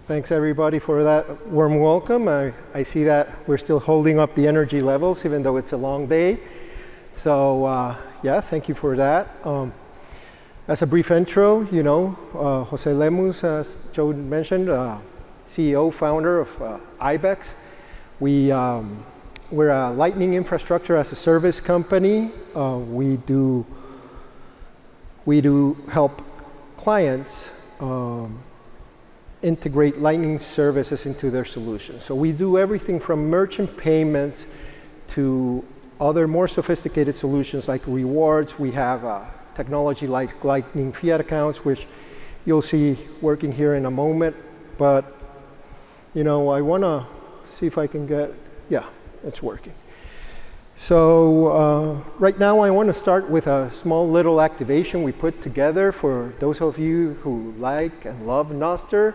Thanks everybody for that warm welcome. I see that we're still holding up the energy levels even though it's a long day. So yeah, thank you for that. As a brief intro, you know, Jose Lemus, as Joe mentioned, CEO, founder of Ibex. We're a Lightning infrastructure as a service company. We do help clients integrate Lightning services into their solutions. So we do everything from merchant payments to other more sophisticated solutions like rewards. We have technology like Lightning fiat accounts, which you'll see working here in a moment. But you know, I want to see if I can get, yeah, it's working. So right now I want to start with a small little activation we put together for those of you who like and love Nostr.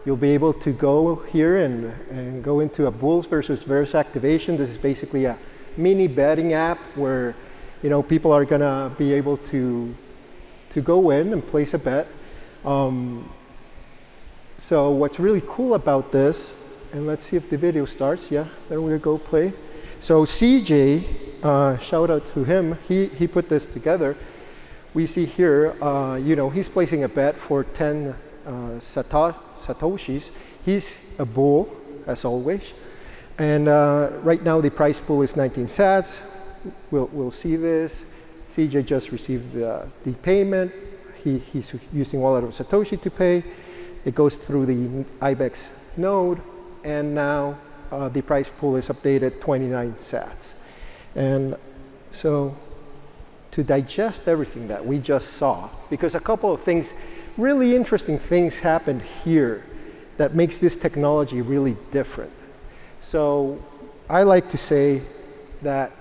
You'll be able to go here and go into a Bulls versus Bears activation. This is basically a mini betting app where, you know, people are going to be able to go in and place a bet. So what's really cool about this, and let's see if the video starts. Yeah, there we go, play. So CJ, shout out to him, he put this together. We see here, you know, he's placing a bet for 10 Satoshis. He's a bull, as always. And right now the price pool is 19 sats. We'll see this. CJ just received the payment. He's using wallet of Satoshi to pay. It goes through the Ibex node, and now the price pool is updated 29 sats. And so to digest everything that we just saw, because a couple of things, really interesting things happened here that makes this technology really different. So I like to say that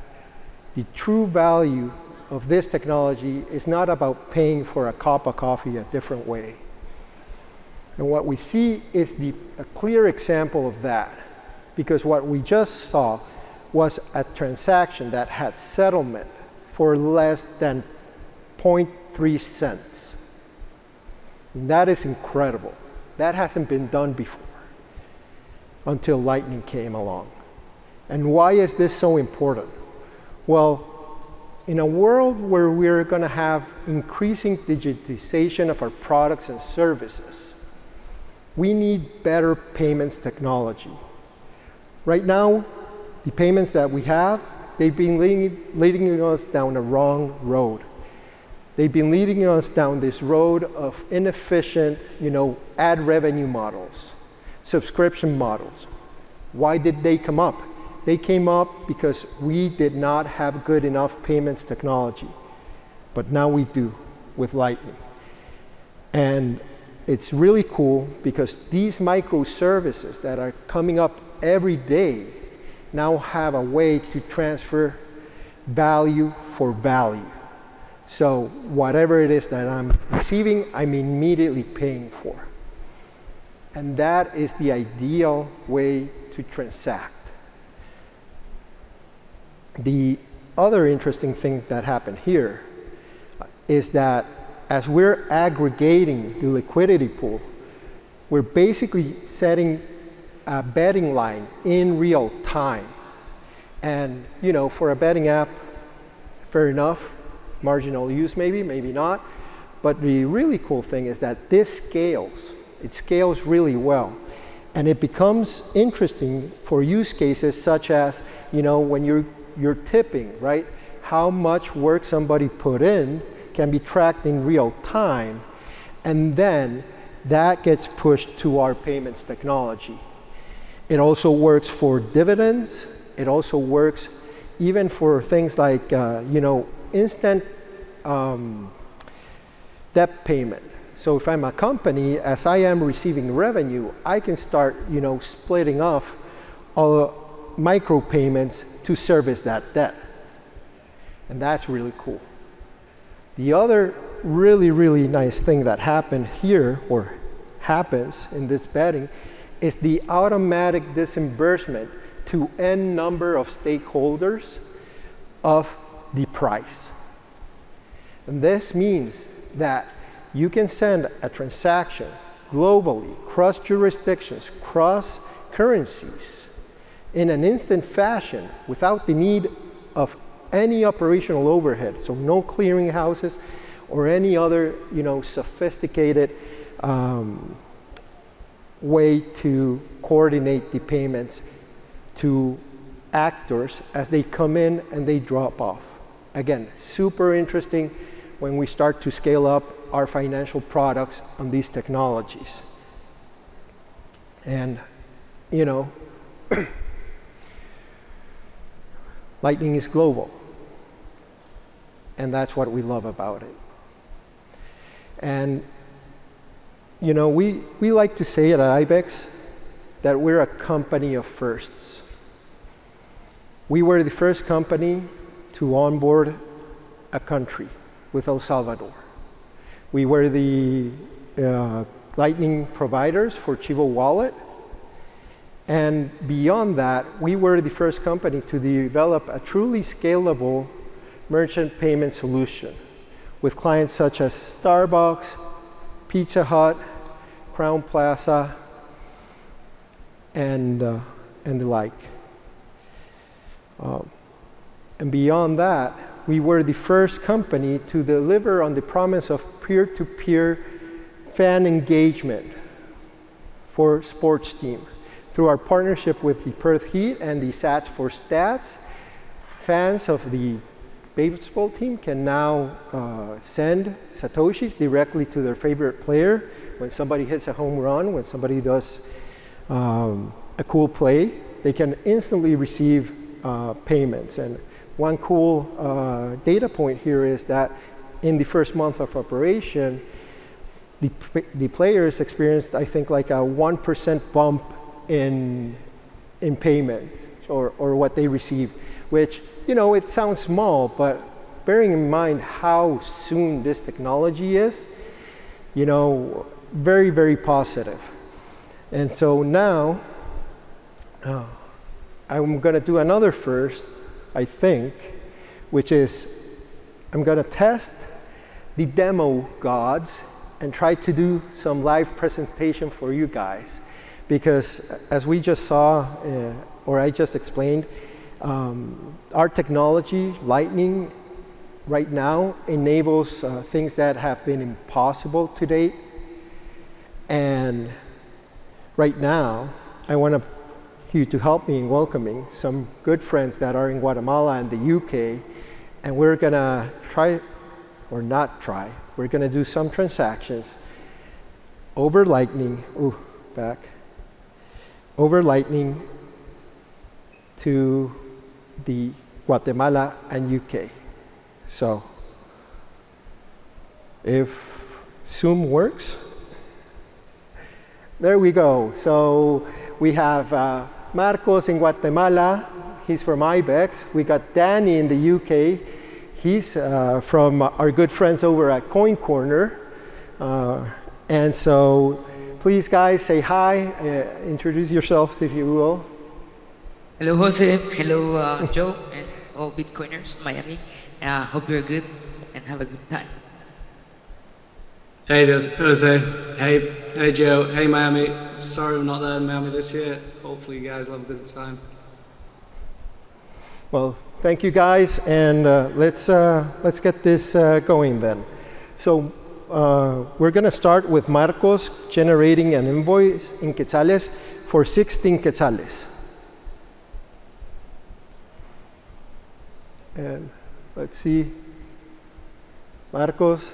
the true value of this technology is not about paying for a cup of coffee a different way. And what we see is a clear example of that, because what we just saw was a transaction that had settlement for less than 0.3 cents. And that is incredible. That hasn't been done before until Lightning came along. And why is this so important? Well, in a world where we're going to have increasing digitization of our products and services, we need better payments technology. Right now, the payments that we have, they've been leading us down the wrong road. They've been leading us down this road of inefficient, you know, ad revenue models, subscription models. Why did they come up? They came up because we did not have good enough payments technology. But now we do with Lightning. And it's really cool because these microservices that are coming up every day now have a way to transfer value for value. So whatever it is that I'm receiving, I'm immediately paying for. And that is the ideal way to transact. The other interesting thing that happened here is that as we're aggregating the liquidity pool, we're basically setting a betting line in real time. And you know, for a betting app, fair enough, marginal use maybe, maybe not. But the really cool thing is that this scales. It scales really well. And it becomes interesting for use cases such as, you know, when you're tipping, right? How much work somebody put in can be tracked in real time. And then that gets pushed to our payments technology. It also works for dividends. It also works even for things like, you know, instant debt payment. So if I'm a company, as I am receiving revenue, I can start, you know, splitting off micropayments to service that debt. And that's really cool. The other really, really nice thing that happened here, or happens in this betting, is the automatic disbursement to n number of stakeholders of the price. And this means that you can send a transaction globally, cross jurisdictions, cross currencies in an instant fashion without the need of any operational overhead. So no clearing houses or any other, sophisticated way to coordinate the payments to actors as they come in and they drop off. Again, super interesting when we start to scale up our financial products on these technologies. And, Lightning is global. And that's what we love about it. And, we like to say at Ibex that we're a company of firsts. We were the first company to onboard a country with El Salvador. We were the Lightning providers for Chivo Wallet. And beyond that, we were the first company to develop a truly scalable merchant payment solution with clients such as Starbucks, Pizza Hut, Crown Plaza, and the like. And beyond that, we were the first company to deliver on the promise of peer-to-peer fan engagement for sports team. Through our partnership with the Perth Heat and the Sats for Stats, fans of the baseball team can now send Satoshis directly to their favorite player when somebody hits a home run, when somebody does a cool play. They can instantly receive payments. And one cool data point here is that in the first month of operation, the players experienced, I think, like a 1% bump in payment or what they receive, which, it sounds small, but bearing in mind how soon this technology is, very, very positive. And so now, I'm going to do another first, I think, which is I'm going to test the demo gods and try to do some live presentation for you guys. Because as we just saw, or I just explained, our technology, Lightning, right now enables things that have been impossible to date. And right now, I want you to help me in welcoming some good friends that are in Guatemala and the UK. And we're going to try, or not try, we're going to do some transactions over Lightning. Ooh, back. Over Lightning to the Guatemala and UK. So if Zoom works, there we go. So we have Marcos in Guatemala. He's from Ibex. We got Danny in the UK. He's from our good friends over at Coin Corner. And so please, guys, say hi. Introduce yourselves, if you will. Hello, Jose. Hello, Joe, and all Bitcoiners in Miami. Hope you're good and have a good time. Hey, Jose. Hey, Joe. Hey, Miami. Sorry I'm not there in Miami this year. Hopefully you guys will have a good time. Well, thank you, guys, and let's get this going then. So we're going to start with Marcos generating an invoice in quetzales for 16 quetzales. And let's see, Marcos,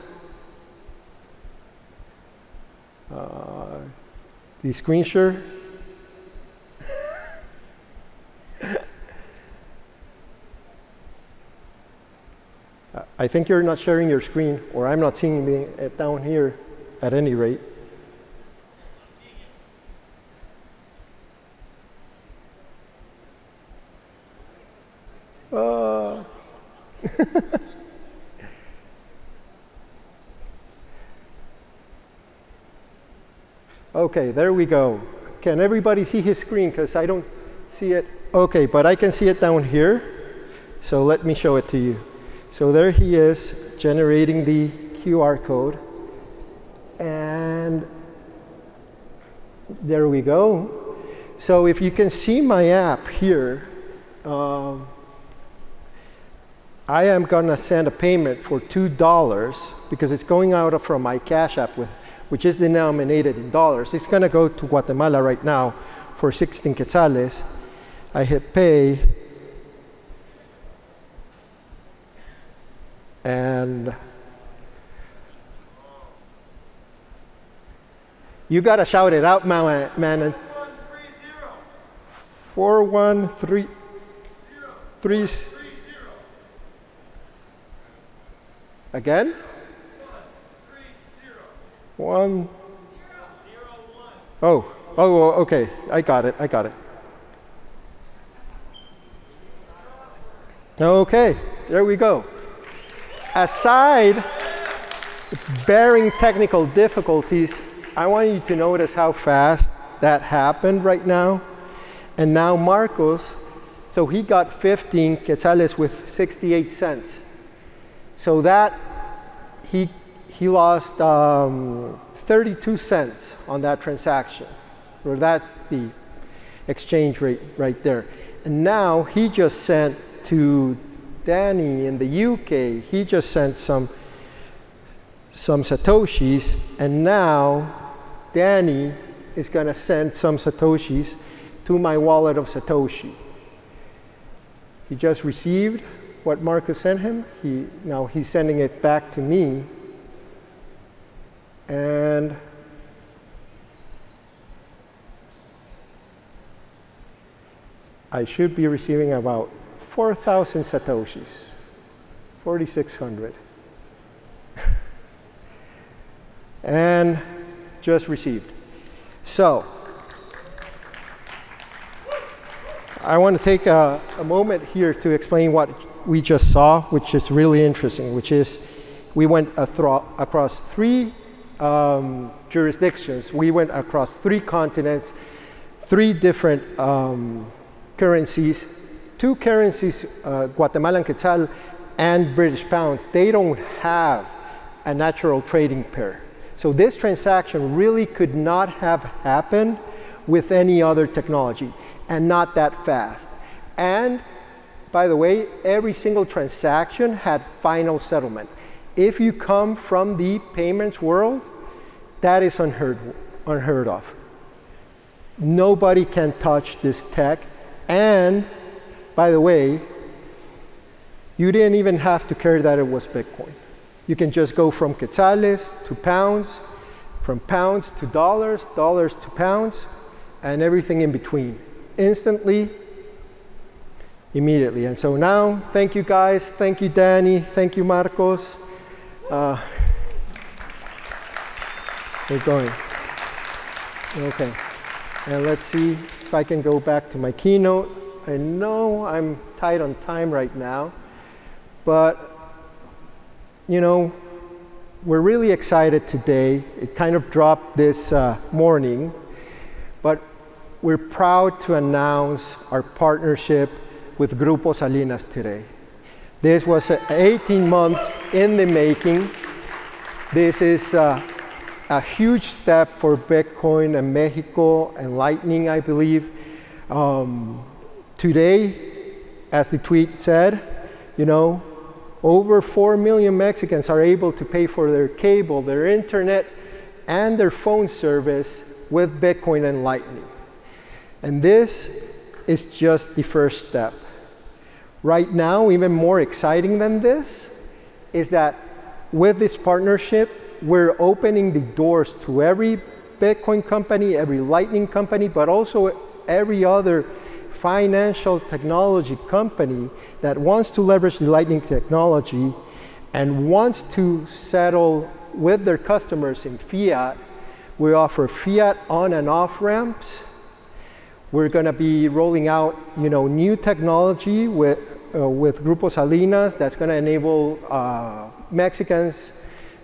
the screen share. I think you're not sharing your screen, or I'm not seeing it down here at any rate. Okay, there we go. Can everybody see his screen? Because I don't see it. Okay, but I can see it down here. So let me show it to you. So there he is generating the QR code. And there we go. So if you can see my app here, I am gonna send a payment for $2 because it's going out from my Cash App, which is denominated in dollars. It's gonna go to Guatemala right now for 16 quetzales. I hit pay, and you gotta shout it out, man. 4130. Again? 1. Oh, okay. I got it. Okay, there we go. Aside bearing technical difficulties, I want you to notice how fast that happened right now. And now Marcos, so he got 15 quetzales with 68 cents. So that he lost 32 cents on that transaction. Or that's the exchange rate right there. And now he just sent to Danny in the UK, he just sent some Satoshis, and now Danny is gonna send some Satoshis to my wallet of Satoshi. He just received what Marcus sent him. Now he's sending it back to me. And I should be receiving about 4,000 Satoshis, 4,600. And just received. So, I want to take a moment here to explain what we just saw, which is really interesting, which is we went across 3 jurisdictions. We went across 3 continents, 3 different currencies, 2 currencies, Guatemalan quetzal and British pounds. They don't have a natural trading pair. So this transaction really could not have happened with any other technology, and not that fast. And by the way, every single transaction had final settlement. If you come from the payments world, that is unheard of. Nobody can touch this tech. And by the way, you didn't even have to care that it was Bitcoin. You can just go from quetzales to pounds, from pounds to dollars, dollars to pounds, and everything in between. Instantly, immediately. And so now, thank you guys. Thank you, Danny. Thank you, Marcos. We're going. Okay. And let's see if I can go back to my keynote. I know I'm tight on time right now, but you know, we're really excited today. It kind of dropped this morning, but we're proud to announce our partnership with Grupo Salinas today. This was 18 months in the making. This is a huge step for Bitcoin and Mexico and Lightning, I believe. Today, as the tweet said, you know, over 4 million Mexicans are able to pay for their cable, their internet, and their phone service with Bitcoin and Lightning. And this is just the first step. Right now, even more exciting than this, is that with this partnership, we're opening the doors to every Bitcoin company, every Lightning company, but also every other financial technology company that wants to leverage the Lightning technology and wants to settle with their customers in fiat. We offer fiat on and off ramps. We're going to be rolling out, you know, new technology with Grupo Salinas that's going to enable Mexicans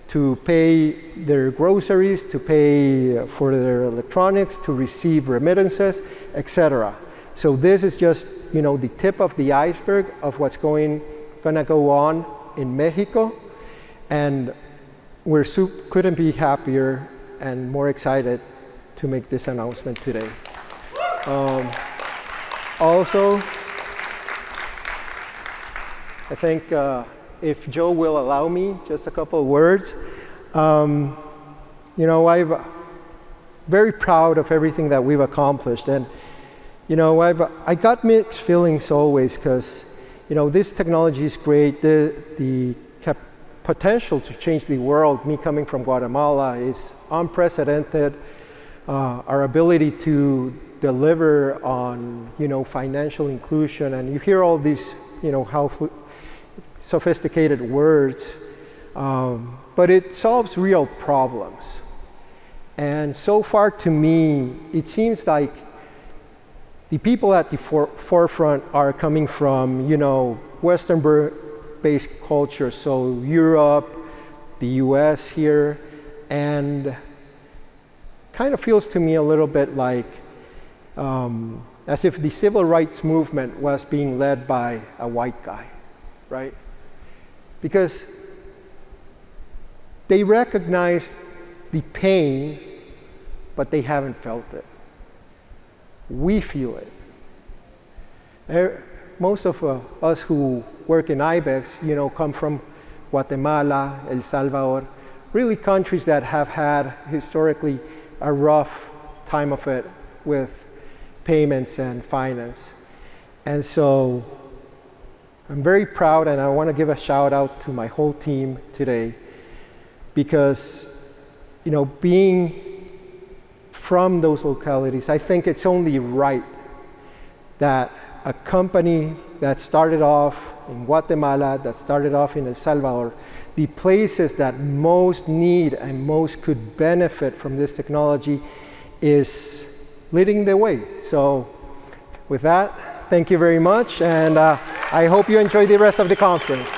to pay their groceries, to pay for their electronics, to receive remittances, etc. So this is just, you know, the tip of the iceberg of what's gonna go on in Mexico, and we're couldn't be happier and more excited to make this announcement today. Also, I think if Joe will allow me, just a couple of words. You know, I'm very proud of everything that we've accomplished, and you know, I got mixed feelings always because, you know, this technology is great. The potential to change the world, me coming from Guatemala, is unprecedented. Our ability to deliver on, you know, financial inclusion, and you hear all these, you know, how sophisticated words, but it solves real problems. And so far, to me, it seems like the people at the forefront are coming from, you know, Western-based culture, so Europe, the US here, and kind of feels to me a little bit like as if the civil rights movement was being led by a white guy, right? Because they recognize the pain, but they haven't felt it. We feel it. Most of us who work in Ibex, you know, come from Guatemala, El Salvador, really countries that have had historically a rough time of it with payments and finance. And so I'm very proud, and I want to give a shout out to my whole team today, because, you know, being from those localities, I think it's only right that a company that started off in Guatemala, that started off in El Salvador, the places that most need and most could benefit from this technology, is leading the way. So with that, thank you very much, and I hope you enjoy the rest of the conference.